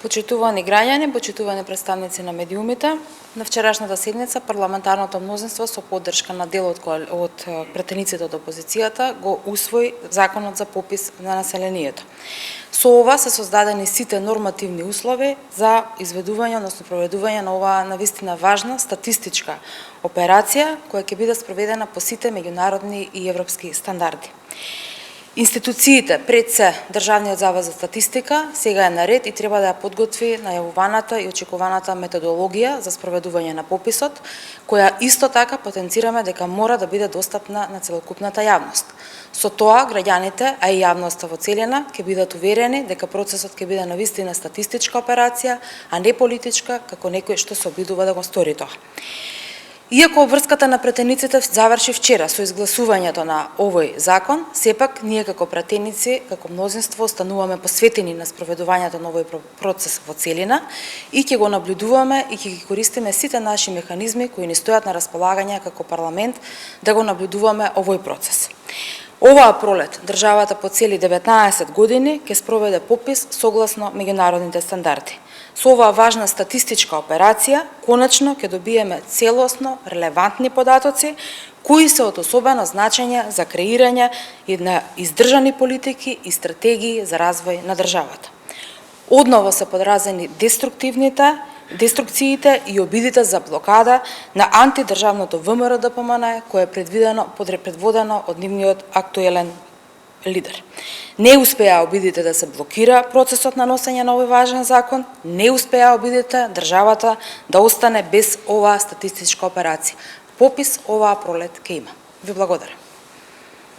Почитувани граѓани, почитувани представници на медиумите, на вчерашната седница парламентарното мнозинство со поддршка на дел од претениците од опозицијата го усвои Законот за попис на населението. Со ова се создадени сите нормативни услови за изведување, односно проведување на оваа навистина важна статистичка операција која ќе биде спроведена по сите меѓународни и европски стандарди. Институциите, пред се Државниот завод за статистика, сега е на ред и треба да ја подготви најавуваната и очекуваната методологија за спроведување на пописот, која исто така потенцираме дека мора да биде достапна на целокупната јавност. Со тоа, граѓаните, а и јавноста во целина, ќе бидат уверени дека процесот ќе биде навистина статистичка операција, а не политичка, како некој што се обидува да го стори тоа. Иако обврската на претениците заврши вчера со изгласувањето на овој закон, сепак ние како претеници, како мнозинство остануваме посветени на спроведувањето на овој процес во целина и ќе го наблюдуваме и ќе ги користиме сите наши механизми кои ни стојат на располагање како парламент да го наблюдуваме овој процес. Оваа пролет државата по цели 19 години ќе спроведе попис согласно меѓународните стандарди. Со оваа важна статистичка операција, конечно ќе добиеме целосно релевантни податоци кои се од особено значење за креирање на издржани политики и стратегии за развој на државата. Одново се подразени деструкциите и обидите за блокада на антидржавното ВМРО ДПМН, кое е предводено од нивниот актуелен лидер. Не успеа обидите да се блокира процесот на носење на овој важен закон, не успеа обидите државата да остане без оваа статистичка операција. Попис оваа пролет ќе има. Ви благодарам.